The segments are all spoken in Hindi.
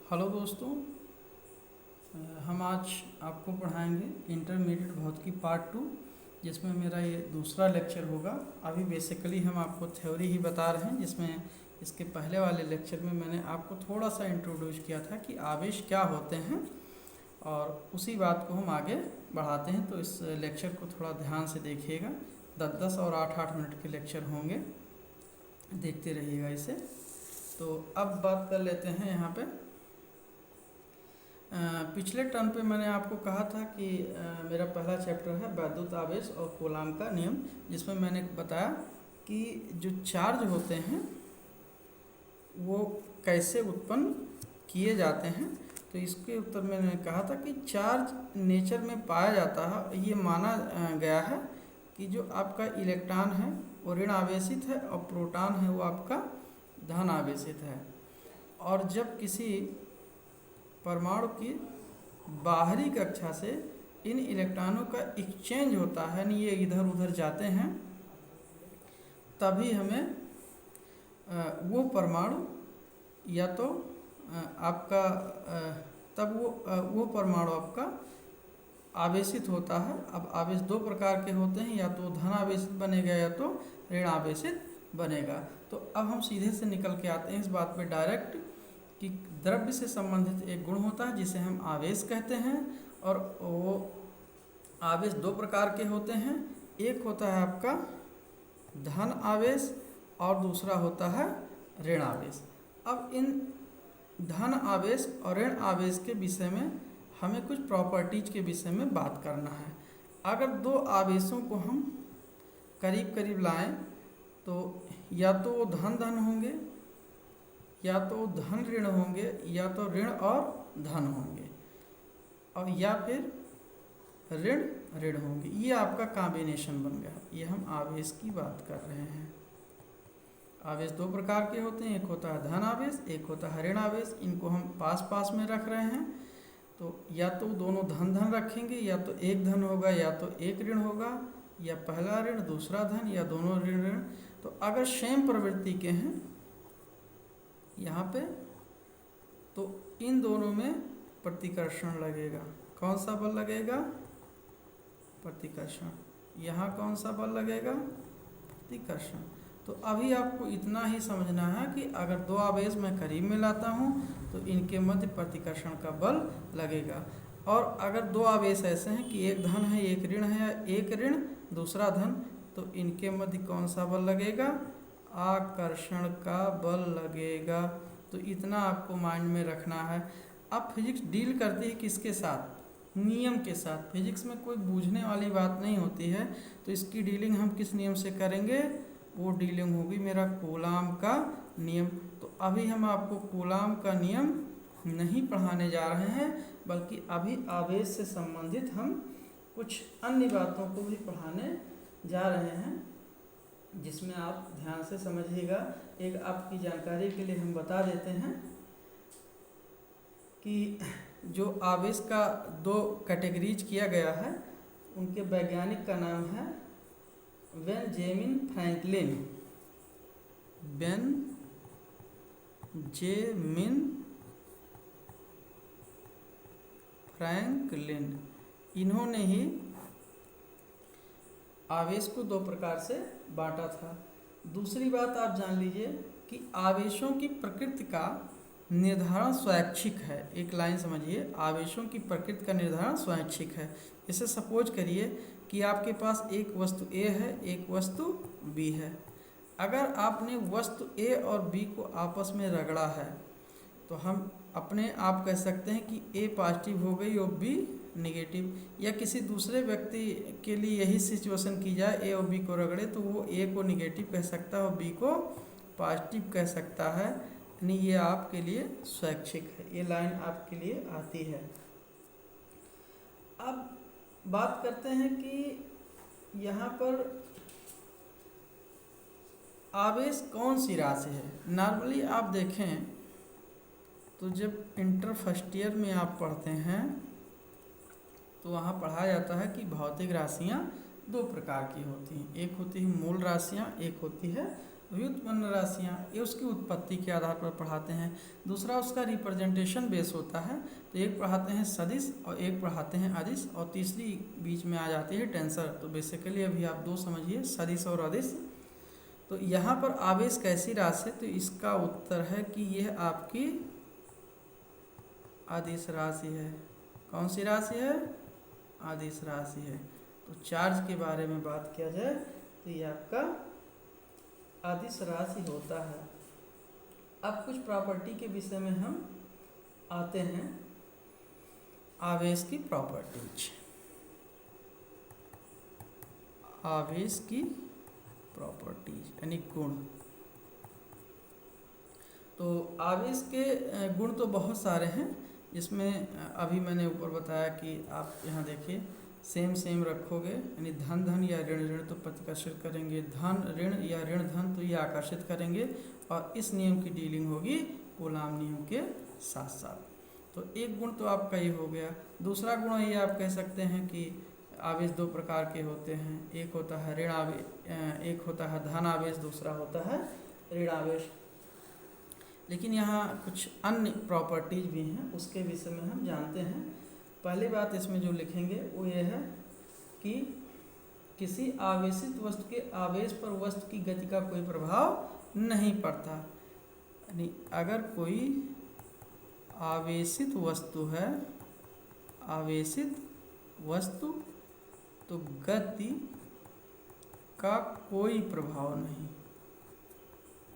हेलो दोस्तों। हम आज आपको पढ़ाएंगे इंटरमीडिएट भौतिकी पार्ट 2, जिसमें मेरा ये दूसरा लेक्चर होगा। अभी बेसिकली हम आपको थ्योरी ही बता रहे हैं, जिसमें इसके पहले वाले लेक्चर में मैंने आपको थोड़ा सा इंट्रोड्यूस किया था कि आवेश क्या होते हैं, और उसी बात को हम आगे बढ़ाते हैं। तो इस लेक्चर को थोड़ा ध्यान से देखिएगा। 10-10 और 8-8 मिनट के लेक्चर होंगे, देखते रहिएगा इसे। तो अब बात कर लेते हैं यहाँ पे। पिछले टर्म पे मैंने आपको कहा था कि मेरा पहला चैप्टर है वैद्युत आवेश और कूलाम का नियम, जिसमें मैंने बताया कि जो चार्ज होते हैं वो कैसे उत्पन्न किए जाते हैं। तो इसके उत्तर में मैंने कहा था कि चार्ज नेचर में पाया जाता है। ये माना गया है कि जो आपका इलेक्ट्रॉन है वो ऋण आवेशित है और प्रोटॉन है वो आपका धन आवेशित है। और जब किसी परमाणु की बाहरी कक्षा से इन इलेक्ट्रॉनों का एक्सचेंज होता है, यानी ये इधर उधर जाते हैं, तभी हमें वो परमाणु या तो आपका तब वो परमाणु आपका आवेशित होता है। अब आवेश दो प्रकार के होते हैं, या तो धन आवेशित बनेगा या तो ऋण आवेशित बनेगा। तो अब हम सीधे से निकल के आते हैं इस बात पे डायरेक्ट कि द्रव्य से संबंधित एक गुण होता है जिसे हम आवेश कहते हैं, और वो आवेश दो प्रकार के होते हैं। एक होता है आपका धन आवेश और दूसरा होता है ऋण आवेश। अब इन धन आवेश और ऋण आवेश के विषय में हमें कुछ प्रॉपर्टीज के विषय में बात करना है। अगर दो आवेशों को हम करीब करीब लाएं तो या तो वो धन धन होंगे, या तो धन ऋण होंगे, या तो ऋण और धन होंगे, और या फिर ऋण ऋण होंगे। ये आपका कॉम्बिनेशन बन गया। ये हम आवेश की बात कर रहे हैं। आवेश दो प्रकार के होते हैं, एक होता है धन आवेश, एक होता है ऋण आवेश। इनको हम पास पास में रख रहे हैं। तो या तो दोनों धन धन रखेंगे, या तो एक धन होगा या तो एक ऋण होगा, या पहला ऋण दूसरा धन, या दोनों ऋण ऋण। तो अगर सेम प्रवृत्ति के हैं यहाँ पे, तो इन दोनों में प्रतिकर्षण लगेगा। कौन सा बल लगेगा? प्रतिकर्षण। यहाँ कौन सा बल लगेगा? प्रतिकर्षण। तो अभी आपको इतना ही समझना है कि अगर दो आवेश मैं करीब में लाता हूँ तो इनके मध्य प्रतिकर्षण का बल लगेगा। और अगर दो आवेश ऐसे हैं कि एक धन है एक ऋण है, या एक ऋण दूसरा धन, तो इनके मध्य कौन सा बल लगेगा? आकर्षण का बल लगेगा। तो इतना आपको माइंड में रखना है। अब फिजिक्स डील करती है किसके साथ? नियम के साथ। फिजिक्स में कोई बूझने वाली बात नहीं होती है। तो इसकी डीलिंग हम किस नियम से करेंगे? वो डीलिंग होगी मेरा कूलाम का नियम। तो अभी हम आपको कूलाम का नियम नहीं पढ़ाने जा रहे हैं, बल्कि अभी आवेश से संबंधित हम कुछ अन्य बातों को भी पढ़ाने जा रहे हैं, जिसमें आप ध्यान से समझिएगा। एक आपकी जानकारी के लिए हम बता देते हैं कि जो आवेश का दो कैटेगरीज किया गया है, उनके वैज्ञानिक का नाम है बेंजामिन फ्रैंकलिन। बेंजामिन फ्रैंकलिन, इन्होंने ही आवेश को दो प्रकार से बांटा था। दूसरी बात आप जान लीजिए कि आवेशों की प्रकृति का निर्धारण स्वैच्छिक है। एक लाइन समझिए, आवेशों की प्रकृति का निर्धारण स्वैच्छिक है। इसे सपोज करिए कि आपके पास एक वस्तु A है, एक वस्तु B है। अगर आपने वस्तु A और B को आपस में रगड़ा है, तो हम अपने आप कह सकते हैं कि A पॉजिटिव हो गई और B नेगेटिव। या किसी दूसरे व्यक्ति के लिए यही सिचुएशन की जाए, A और B को रगड़े, तो वो A को नेगेटिव कह सकता है और B को पॉजिटिव कह सकता है। यानी ये आपके लिए स्वैच्छिक है। ये लाइन आपके लिए आती है। अब बात करते हैं कि यहाँ पर आवेश कौन सी राशि है। नॉर्मली आप देखें तो जब इंटर फर्स्ट ईयर में आप पढ़ते हैं तो वहाँ पढ़ाया जाता है कि भौतिक राशियाँ दो प्रकार की होती हैं। एक होती है मूल राशियाँ, एक होती है व्युत्पन्न राशियाँ, ये उसकी उत्पत्ति के आधार पर पढ़ाते हैं। दूसरा उसका रिप्रेजेंटेशन बेस होता है, तो एक पढ़ाते हैं सदिश और एक पढ़ाते हैं अदिश, और तीसरी बीच में आ जाती है टेंसर। तो बेसिकली अभी आप दो समझिए, सदिश और अदिश। तो यहाँ पर आवेश कैसी राशि है, तो इसका उत्तर है कि यह आपकी अदिश राशि है। कौन सी राशि है? अदिश राशि है। तो चार्ज के बारे में बात किया जाए तो ये आपका अदिश राशि होता है। अब कुछ प्रॉपर्टी के विषय में हम आते हैं, आवेश की प्रॉपर्टीज। आवेश की प्रॉपर्टीज यानी गुण। तो आवेश के गुण तो बहुत सारे हैं, जिसमें अभी मैंने ऊपर बताया कि आप यहाँ देखिए सेम रखोगे, यानी धन धन या ऋण ऋण तो प्रतिकर्षित करेंगे, धन ऋण या ऋण धन तो ये आकर्षित करेंगे, और इस नियम की डीलिंग होगी कूलाम नियम के साथ साथ। तो एक गुण तो आपका ये हो गया। दूसरा गुण ये आप कह सकते हैं कि आवेश दो प्रकार के होते हैं, एक होता है ऋण आवेश, एक होता है धन आवेश, दूसरा होता है ऋण आवेश। लेकिन यहाँ कुछ अन्य प्रॉपर्टीज भी हैं, उसके विषय में हम जानते हैं। पहली बात इसमें जो लिखेंगे वो ये है कि किसी आवेशित वस्तु के आवेश पर वस्तु की गति का कोई प्रभाव नहीं पड़ता। यानी अगर कोई आवेशित वस्तु है, आवेशित वस्तु, तो गति का कोई प्रभाव नहीं,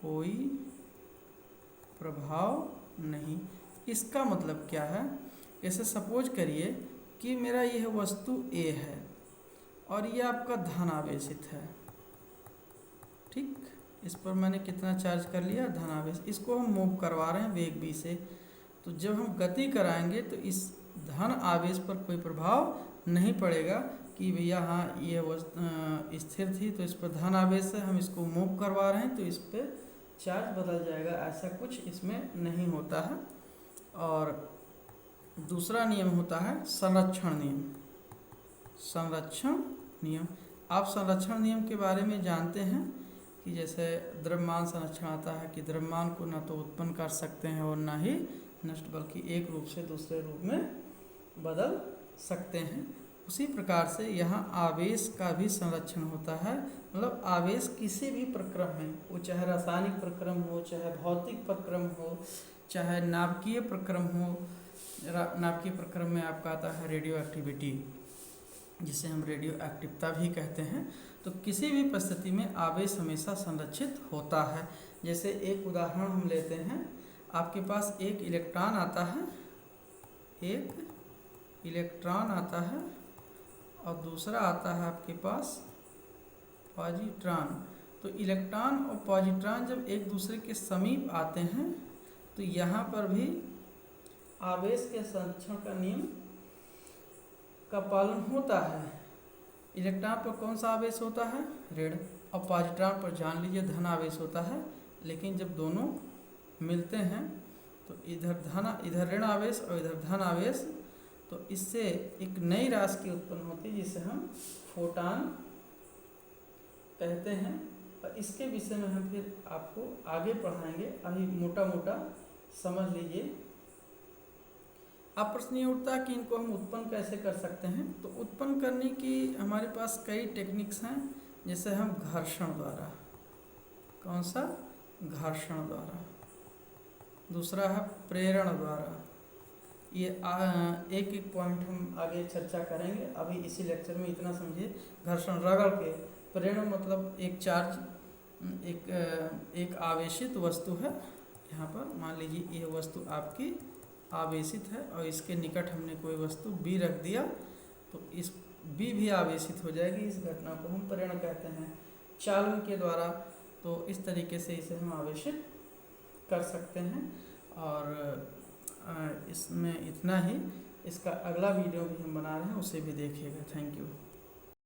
कोई प्रभाव नहीं। इसका मतलब क्या है? जैसे सपोज करिए कि मेरा यह वस्तु A है और ये आपका धन आवेशित है, ठीक। इस पर मैंने कितना चार्ज कर लिया? धन आवेश। इसको हम मूव करवा रहे हैं वेग B से। तो जब हम गति कराएंगे तो इस धन आवेश पर कोई प्रभाव नहीं पड़ेगा कि भैया हाँ ये वस्तु स्थिर थी तो इस पर धन आवेश है, हम इसको मूव करवा रहे हैं तो इस पर चार्ज बदल जाएगा, ऐसा कुछ इसमें नहीं होता है। और दूसरा नियम होता है संरक्षण नियम। संरक्षण नियम, आप संरक्षण नियम के बारे में जानते हैं कि जैसे द्रव्यमान संरक्षण आता है कि द्रव्यमान को ना तो उत्पन्न कर सकते हैं और ना ही नष्ट, बल्कि एक रूप से दूसरे रूप में बदल सकते हैं। उसी प्रकार से यहाँ आवेश का भी संरक्षण होता है। मतलब आवेश किसी भी प्रक्रम में, वो चाहे रासायनिक प्रक्रम हो, चाहे भौतिक प्रक्रम हो, चाहे नाभिकीय प्रक्रम हो। नाभिकीय प्रक्रम में आपका आता है रेडियो एक्टिविटी, जिसे हम रेडियो एक्टिवता भी कहते हैं। तो किसी भी परिस्थिति में आवेश हमेशा संरक्षित होता है। जैसे एक उदाहरण हम लेते हैं, आपके पास एक इलेक्ट्रॉन आता है, एक इलेक्ट्रॉन आता है और दूसरा आता है आपके पास पॉजिट्रॉन। तो इलेक्ट्रॉन और पॉजिट्रॉन जब एक दूसरे के समीप आते हैं तो यहाँ पर भी आवेश के संरक्षण का नियम का पालन होता है। इलेक्ट्रॉन पर कौन सा आवेश होता है? ऋण, और पॉजिट्रॉन पर जान लीजिए धन आवेश होता है। लेकिन जब दोनों मिलते हैं तो इधर ऋण आवेश और इधर धन आवेश, तो इससे एक नई राशि की उत्पन्न होती है जिसे हम फोटॉन कहते हैं। और इसके विषय में हम फिर आपको आगे पढ़ाएंगे, अभी मोटा मोटा समझ लीजिए। अब प्रश्न ये उठता है कि इनको हम उत्पन्न कैसे कर सकते हैं। तो उत्पन्न करने की हमारे पास कई टेक्निक्स हैं, जैसे हम घर्षण द्वारा, कौन सा? घर्षण द्वारा। दूसरा है प्रेरण द्वारा। ये एक एक पॉइंट हम आगे चर्चा करेंगे, अभी इसी लेक्चर में इतना समझिए। घर्षण रगड़ के, प्रेरण मतलब एक चार्ज, एक आवेशित वस्तु है। यहाँ पर मान लीजिए यह वस्तु आपकी आवेशित है और इसके निकट हमने कोई वस्तु B रख दिया तो इस B भी आवेशित हो जाएगी। इस घटना को हम प्रेरण कहते हैं। चालन के द्वारा, तो इस तरीके से इसे हम आवेशित कर सकते हैं। और इसमें इतना ही। इसका अगला वीडियो भी हम बना रहे हैं, उसे भी देखिएगा। Thank you.